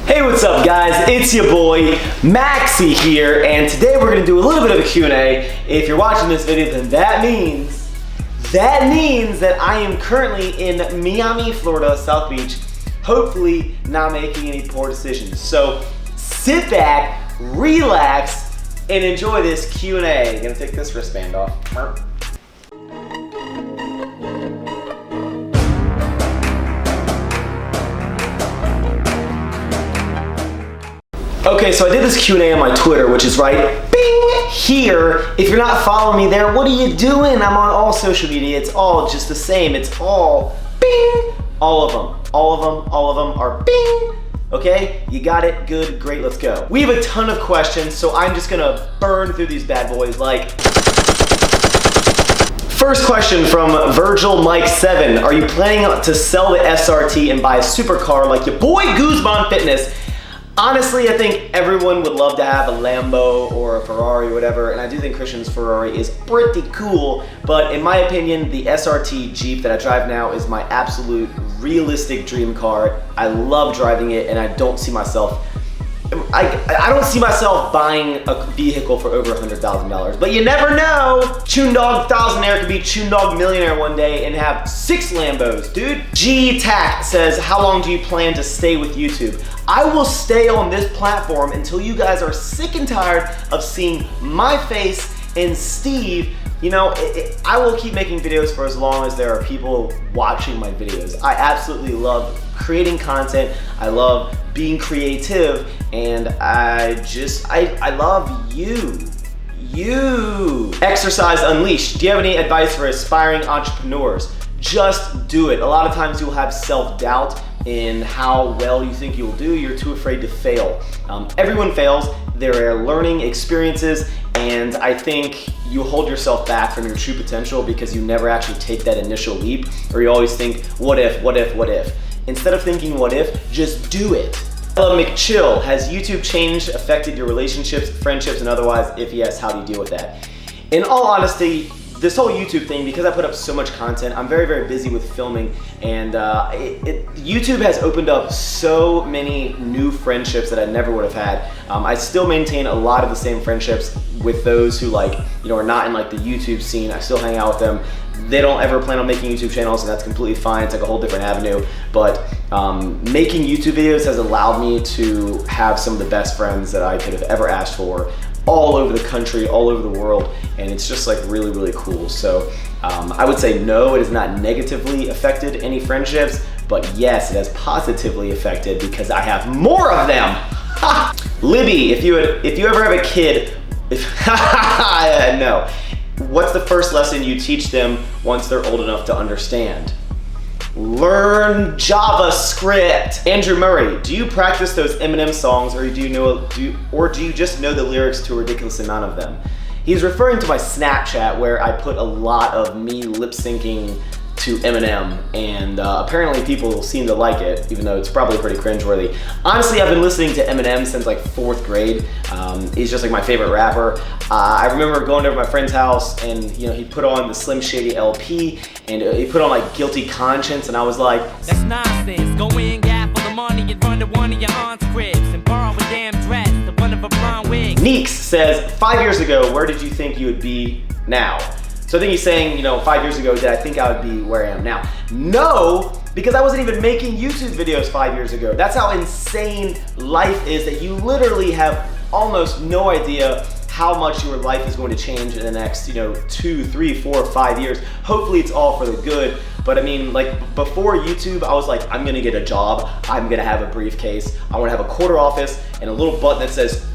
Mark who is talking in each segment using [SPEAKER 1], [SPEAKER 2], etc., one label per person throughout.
[SPEAKER 1] Hey, what's up guys? It's your boy, Maxxy here, and today we're gonna do a little bit of a Q&A. If you're watching this video, then that means that I am currently in Miami, Florida, South Beach, hopefully not making any poor decisions. So sit back, relax, and enjoy this Q&A. I'm gonna take this wristband off. Okay, so I did this Q&A on my Twitter, which is right bing here. If you're not following me there, what are you doing? I'm on all social media. It's all just the same. It's all bing. All of them. All of them are bing. Okay, you got it. Good, great, let's go. We have a ton of questions, so I'm just gonna burn through these bad boys like. First question from Virgil Mike 7. Are you planning to sell the SRT and buy a supercar like your boy Guzman Fitness? Honestly, I think everyone would love to have a Lambo or a Ferrari or whatever, and I do think Christian's Ferrari is pretty cool, but in my opinion, the SRT Jeep that I drive now is my absolute realistic dream car. I love driving it, and I don't see myself buying a vehicle for over $100,000, but you never know. Chewning Dog Thousandaire could be Chewning Dog Millionaire one day and have 6 Lambos, dude. G Tack says, how long do you plan to stay with YouTube? I will stay on this platform until you guys are sick and tired of seeing my face and Steve. You know, I will keep making videos for as long as there are people watching my videos. I absolutely love creating content. I love being creative, and I love you. Exercise Unleashed. Do you have any advice for aspiring entrepreneurs? Just do it. A lot of times you'll have self-doubt in how well you think you'll do. You're too afraid to fail. Everyone fails. There are learning experiences, and I think you hold yourself back from your true potential because you never actually take that initial leap, or you always think, what if, what if, what if? Instead of thinking what if, just do it. Hello McChill, has YouTube change affected your relationships, friendships, and otherwise? If yes, how do you deal with that? In all honesty, this whole YouTube thing, because I put up so much content, I'm very, very busy with filming, and YouTube has opened up so many new friendships that I never would have had. I still maintain a lot of the same friendships with those who are not in the YouTube scene. I still hang out with them. They don't ever plan on making YouTube channels, and that's completely fine. It's like a whole different avenue. But making YouTube videos has allowed me to have some of the best friends that I could have ever asked for, all over the country, all over the world, and it's just really, really cool. So I would say no, it has not negatively affected any friendships, but yes, it has positively affected because I have more of them. Libby, if you ever have a kid, no. What's the first lesson you teach them once they're old enough to understand? Learn JavaScript. Andrew Murray, do you practice those Eminem songs, or do you just know the lyrics to a ridiculous amount of them? He's referring to my Snapchat where I put a lot of me lip syncing to Eminem, and apparently people seem to like it, even though it's probably pretty cringeworthy. Honestly, I've been listening to Eminem since 4th grade. He's just my favorite rapper. I remember going over to my friend's house, and he put on the Slim Shady LP, and he put on Guilty Conscience, and I was like,
[SPEAKER 2] that's nonsense. Go in, gap for the money in front of one of your aunt's cribs and borrow a damn dress, the one of a blonde wig.
[SPEAKER 1] Neeks says, 5 years ago, where did you think you would be now? So I think he's saying, 5 years ago, did I think I would be where I am now? No, because I wasn't even making YouTube videos 5 years ago. That's how insane life is, that you literally have almost no idea how much your life is going to change in the next, 2, 3, 4, 5 years. Hopefully it's all for the good. But I mean, before YouTube, I was I'm gonna get a job. I'm gonna have a briefcase. I wanna have a quarter office and a little button that says,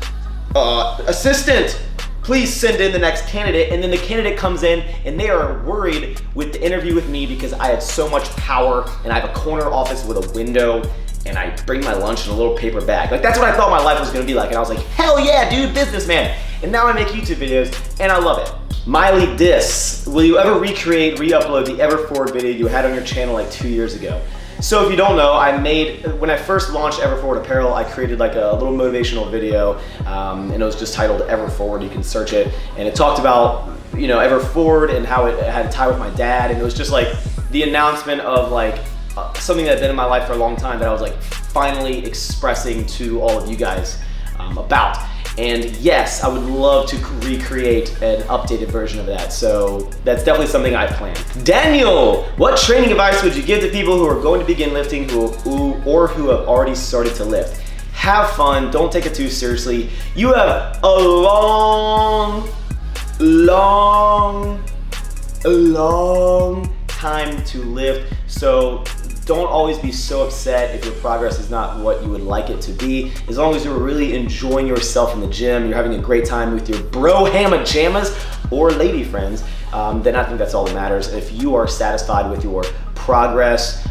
[SPEAKER 1] assistant, please send in the next candidate, and then the candidate comes in and they are worried with the interview with me because I have so much power and I have a corner office with a window and I bring my lunch in a little paper bag. That's what I thought my life was gonna be like, and I was like, hell yeah, dude, businessman. And now I make YouTube videos and I love it. Miley Dis, will you ever recreate, re-upload the Everforward video you had on your channel 2 years ago? So if you don't know, when I first launched Everforward Apparel, I created a little motivational video, and it was just titled Everforward. You can search it, and it talked about Everforward and how it had a tie with my dad, and it was just the announcement of something that had been in my life for a long time that I was finally expressing to all of you guys about. And yes, I would love to recreate an updated version of that. So that's definitely something I plan. Daniel, what training advice would you give to people who are going to begin lifting or who have already started to lift? Have fun, don't take it too seriously. You have a long time to lift. So don't always be so upset if your progress is not what you would like it to be. As long as you're really enjoying yourself in the gym, you're having a great time with your bro hamma jammas or lady friends, then I think that's all that matters. If you are satisfied with your progress,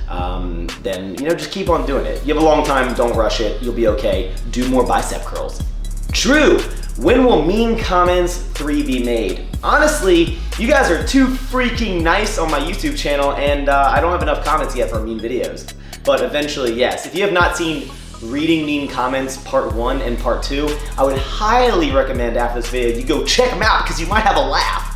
[SPEAKER 1] then just keep on doing it. You have a long time, don't rush it, you'll be okay. Do more bicep curls. Drew, when will Mean Comments 3 be made? Honestly, you guys are too freaking nice on my YouTube channel, and I don't have enough comments yet for mean videos. But eventually, yes. If you have not seen Reading Mean Comments Part 1 and Part 2, I would highly recommend after this video you go check them out because you might have a laugh.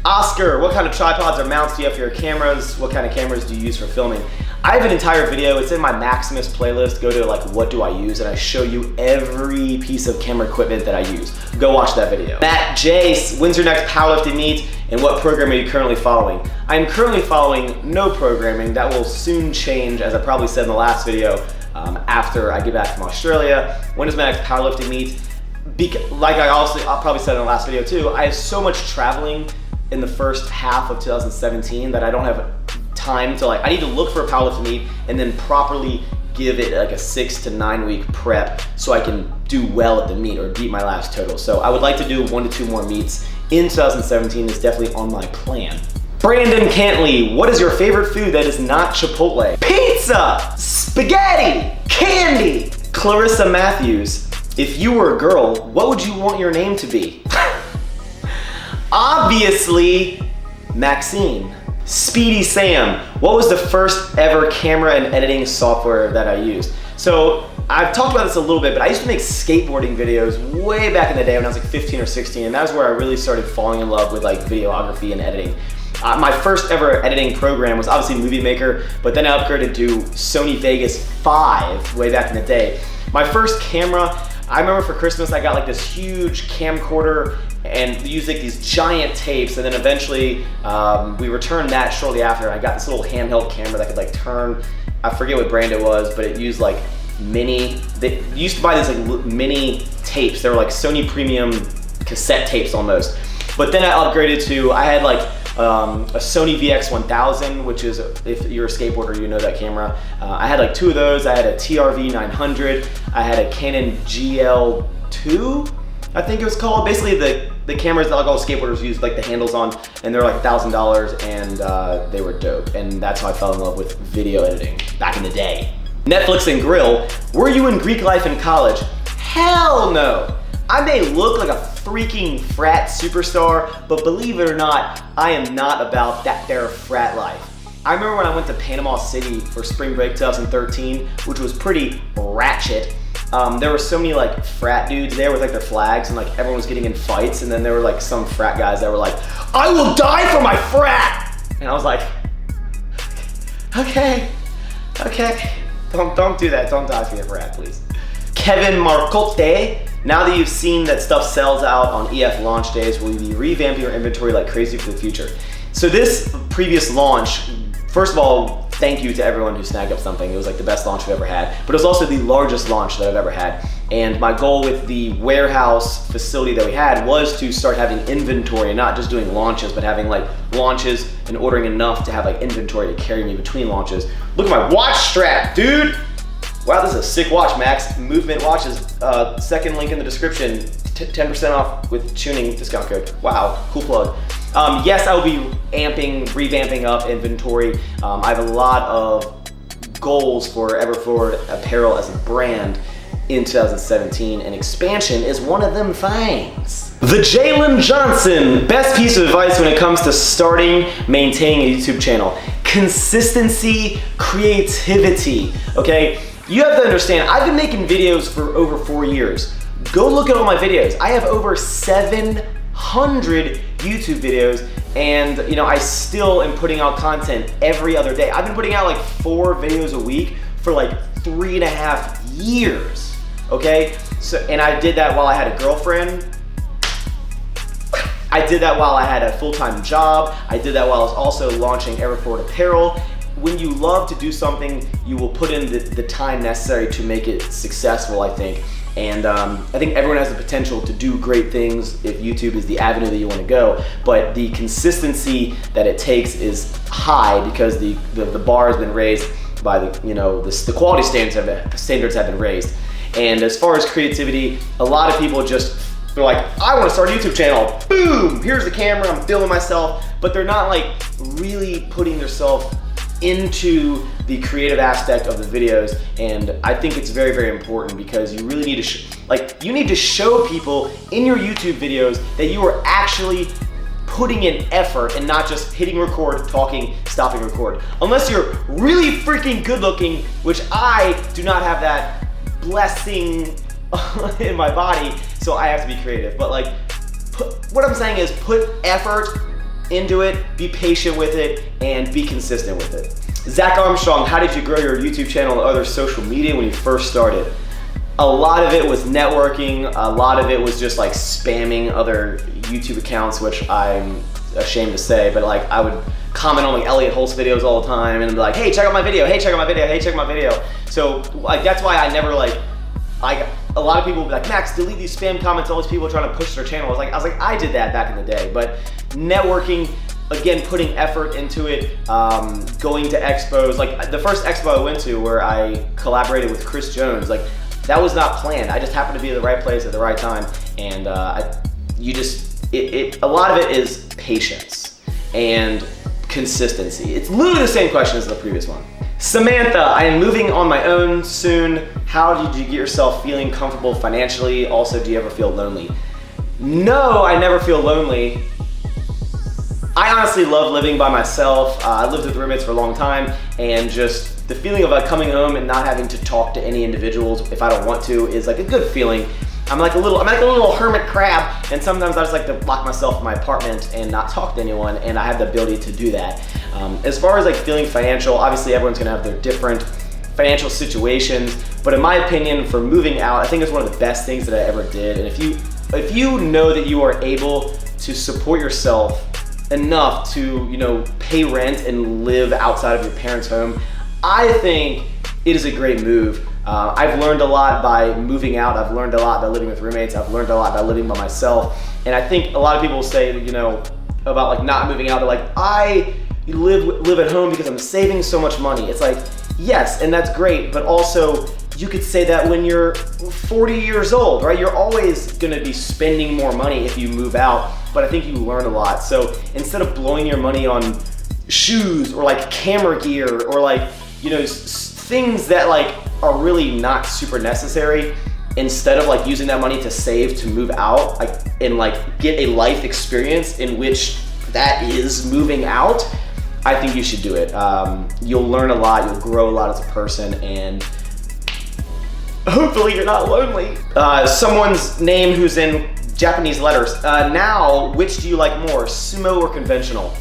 [SPEAKER 1] Oscar, what kind of tripods or mounts do you have for your cameras? What kind of cameras do you use for filming? I have an entire video, it's in my Maximus playlist. Go to what do I use, and I show you every piece of camera equipment that I use. Go watch that video. Matt Jace, when's your next powerlifting meet and what program are you currently following? I'm currently following no programming. That will soon change, as I probably said in the last video, after I get back from Australia. When is my next powerlifting meet? Like I'll probably said in the last video too, I have so much traveling in the first half of 2017 that I don't have time to I need to look for a powerlifting meet and then properly give it a 6 to 9 week prep so I can do well at the meet or beat my last total. So I would like to do 1 to 2 more meets in 2017. Is definitely on my plan. Brandon Cantley, what is your favorite food that is not Chipotle? Pizza, spaghetti, candy. Clarissa Matthews, if you were a girl, what would you want your name to be? Obviously, Maxine. Speedy Sam, what was the first ever camera and editing software that I used? So I've talked about this a little bit, but I used to make skateboarding videos way back in the day when I was 15 or 16, and that was where I really started falling in love with videography and editing. My first ever editing program was obviously Movie Maker, but then I upgraded to Sony Vegas 5 way back in the day. My first camera, I remember for Christmas I got this huge camcorder and used these giant tapes, and then eventually we returned that shortly after. I got this little handheld camera that could turn, I forget what brand it was, but it used mini, they used to buy these mini tapes. They were Sony premium cassette tapes almost. But then I upgraded to, I had a Sony VX1000, which is, if you're a skateboarder, you know that camera. I had 2 of those. I had a TRV 900. I had a Canon GL2, I think it was called. Basically the cameras that all skateboarders use the handles on, and they're $1,000, and they were dope. And that's how I fell in love with video editing back in the day. Netflix and Grill, were you in Greek life in college? Hell no. I may look like a freaking frat superstar, but believe it or not, I am not about that there frat life. I remember when I went to Panama City for spring break 2013, which was pretty ratchet. There were so many frat dudes there with their flags, and everyone was getting in fights, and then there were some frat guys that were I will die for my frat! And I was okay. Don't do that, don't die for your frat, please. Kevin Marcotte, now that you've seen that stuff sells out on EF launch days, will you be revamping your inventory like crazy for the future? So this previous launch, first of all, thank you to everyone who snagged up something. It was the best launch we've ever had, but it was also the largest launch that I've ever had. And my goal with the warehouse facility that we had was to start having inventory and not just doing launches, but having launches and ordering enough to have inventory to carry me between launches. Look at my watch strap, dude. Wow, this is a sick watch, Maxx. Movement watches, second link in the description, 10% off with Chewning discount code. Wow, cool plug. Yes, I will be revamping up inventory. I have a lot of goals for Everforward Apparel as a brand in 2017, and expansion is one of them things. The Jalen Johnson, best piece of advice when it comes to starting, maintaining a YouTube channel. Consistency, creativity, okay? You have to understand, I've been making videos for over 4 years. Go look at all my videos. I have over 700 YouTube videos, and I still am putting out content every other day. I've been putting out 4 videos a week for 3.5 years, okay? So, and I did that while I had a girlfriend. I did that while I had a full-time job. I did that while I was also launching Everforward Apparel. When you love to do something, you will put in the time necessary to make it successful, I think. And I think everyone has the potential to do great things if YouTube is the avenue that you want to go. But the consistency that it takes is high because the bar has been raised by the quality standards have been raised. And as far as creativity, a lot of people they're like, I want to start a YouTube channel. Boom, here's the camera, I'm filming myself. But they're not like really putting themselves into the creative aspect of the videos. And I think it's very, very important because you really need to, you need to show people in your YouTube videos that you are actually putting in effort and not just hitting record, talking, stopping record. Unless you're really freaking good looking, which I do not have that blessing in my body, so I have to be creative. But what I'm saying is put effort into it, be patient with it, and be consistent with it. Zach Armstrong, how did you grow your YouTube channel and other social media when you first started? A lot of it was networking, a lot of it was just like spamming other YouTube accounts, which I'm ashamed to say, but like I would comment on like Elliot Holt's videos all the time and be like, hey, check out my video, hey, check out my video, hey, check out my video. So like that's why I never a lot of people will be like, Max, delete these spam comments, all these people trying to push their channel. I was like, I did that back in the day, but networking, again, putting effort into it, going to expos. Like the first expo I went to where I collaborated with Chris Jones, like that was not planned. I just happened to be at the right place at the right time. And a lot of it is patience and consistency. It's literally the same question as the previous one. Samantha, I am moving on my own soon. How did you get yourself feeling comfortable financially? Also, do you ever feel lonely? No, I never feel lonely. I honestly love living by myself. I lived with roommates for a long time, and just the feeling of like coming home and not having to talk to any individuals if I don't want to is like a good feeling. I'm like a little hermit crab, and sometimes I just like to lock myself in my apartment and not talk to anyone, and I have the ability to do that. As far as like feeling financial, obviously everyone's gonna have their different financial situations, but in my opinion, for moving out, I think it's one of the best things that I ever did. And if you know that you are able to support yourself enough to pay rent and live outside of your parents' home, I think it is a great move. I've learned a lot by moving out. I've learned a lot by living with roommates. I've learned a lot by living by myself. And I think a lot of people say, about like not moving out. They're like, I live at home because I'm saving so much money. It's like, yes, and that's great, but also you could say that when you're 40 years old, right? You're always gonna be spending more money if you move out, but I think you learn a lot. So instead of blowing your money on shoes or like camera gear or like, things that like are really not super necessary, instead of like using that money to save to move out and get a life experience in which that is moving out, I think you should do it. You'll learn a lot, you'll grow a lot as a person, and hopefully you're not lonely. Someone's name who's in Japanese letters. Now, which do you like more, sumo or conventional?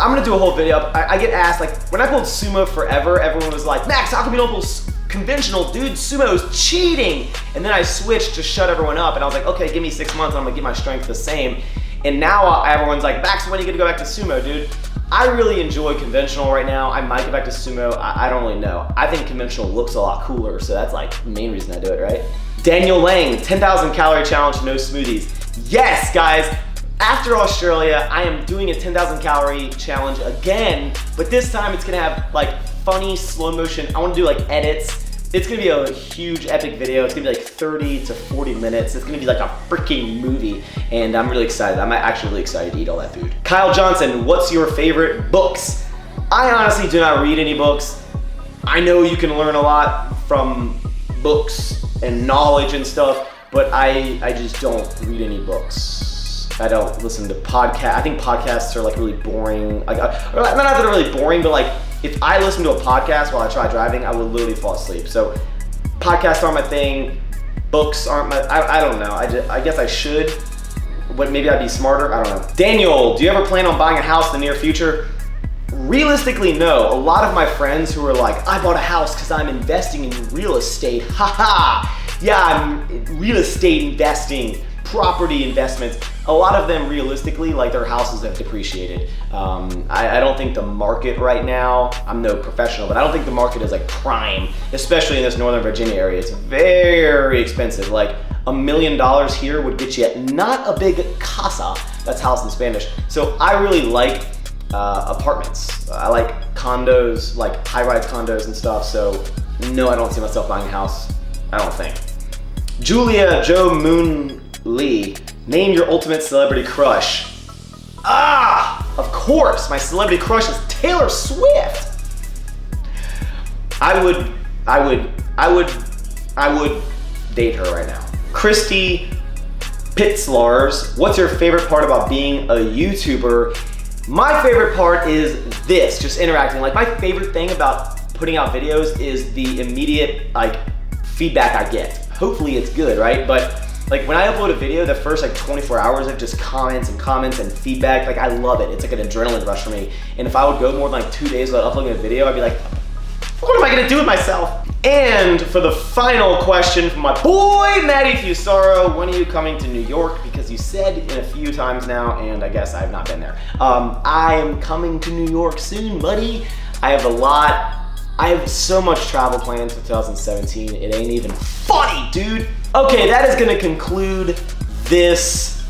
[SPEAKER 1] I'm gonna do a whole video. I get asked, when I pulled sumo forever, everyone was like, Max, how come you don't pull conventional? Dude, sumo's cheating. And then I switched to shut everyone up, and I was like, okay, give me 6 months, I'm gonna get my strength the same. And now everyone's like, Max, when are you gonna go back to sumo, dude? I really enjoy conventional right now. I might go back to sumo, I don't really know. I think conventional looks a lot cooler, so that's like the main reason I do it, right? Daniel Lang, 10,000 calorie challenge, no smoothies. Yes, guys, after Australia, I am doing a 10,000 calorie challenge again, but this time it's gonna have funny slow motion. I wanna do edits. It's gonna be a huge epic video. It's gonna be 30 to 40 minutes. It's gonna be like a freaking movie, and I'm really excited. I'm actually really excited to eat all that food. Kyle Johnson, what's your favorite books? I honestly do not read any books. I know you can learn a lot from books and knowledge and stuff, but I just don't read any books. I don't listen to podcasts. I think podcasts are really boring. Not that they're really boring, but if I listen to a podcast while I try driving, I will literally fall asleep. So podcasts aren't my thing. Books aren't my, I don't know. I guess I should, but maybe I'd be smarter. I don't know. Daniel, do you ever plan on buying a house in the near future? Realistically, no. A lot of my friends who are like, I bought a house because I'm investing in real estate. Haha. Yeah, I'm real estate investing, property investments. A lot of them realistically, like their houses have depreciated. I don't think the market right now, I'm no professional, but I don't think the market is like prime, especially in this Northern Virginia area. It's very expensive. Like $1 million here would get you not a big casa, that's house in Spanish. So I really like apartments. I like condos, like high-rise condos and stuff. So no, I don't see myself buying a house, I don't think. Julia Jo Moon Lee, name your ultimate celebrity crush. Of course, my celebrity crush is Taylor Swift. I would date her right now. Christy Pitzlars, what's your favorite part about being a YouTuber? My favorite part is this, just interacting. Like my favorite thing about putting out videos is the immediate like feedback I get. Hopefully it's good, right? But like when I upload a video, the first like 24 hours of just comments and feedback, like I love it. It's like an adrenaline rush for me. And if I would go more than like 2 days without uploading a video, I'd be like, what am I gonna do with myself? And for the final question from my boy, Matty Fusaro, when are you coming to New York? Because you said it a few times now, and I guess I've not been there. I am coming to New York soon, buddy. I have so much travel plans for 2017, it ain't even funny, dude. Okay, that is gonna conclude this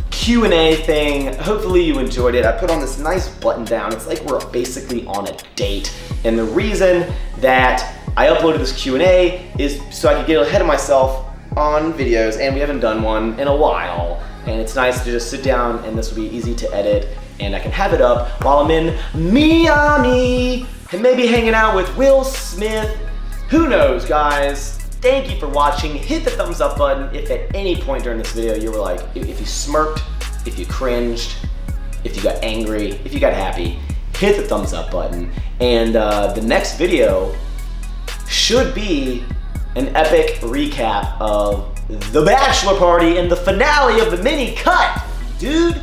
[SPEAKER 1] Q&A thing. Hopefully you enjoyed it. I put on this nice button down. It's like we're basically on a date. And the reason that I uploaded this Q&A is so I could get ahead of myself on videos, and we haven't done one in a while. And it's nice to just sit down, and this will be easy to edit, and I can have it up while I'm in Miami and maybe hanging out with Will Smith. Who knows, guys? Thank you for watching. Hit the thumbs up button if at any point during this video you were like, if you smirked, if you cringed, if you got angry, if you got happy, hit the thumbs up button. And the next video should be an epic recap of the bachelor party and the finale of the mini cut. Dude,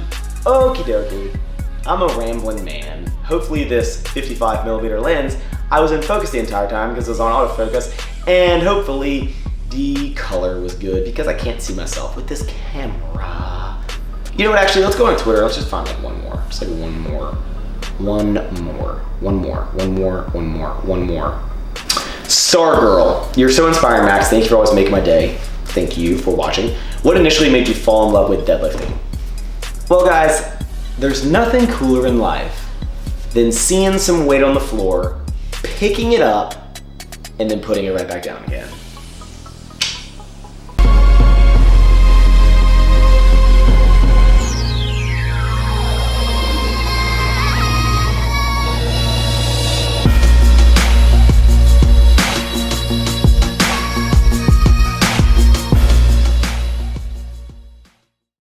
[SPEAKER 1] okie dokie. I'm a rambling man. Hopefully this 55mm lens, I was in focus the entire time because it was on autofocus, and hopefully the color was good because I can't see myself with this camera. You know what, actually, let's go on Twitter. Let's just find like one more. Just like one more. Stargirl, you're so inspiring, Max. Thank you for always making my day. Thank you for watching. What initially made you fall in love with deadlifting? Well, guys, there's nothing cooler in life than seeing some weight on the floor, picking it up, and then putting it right back down again.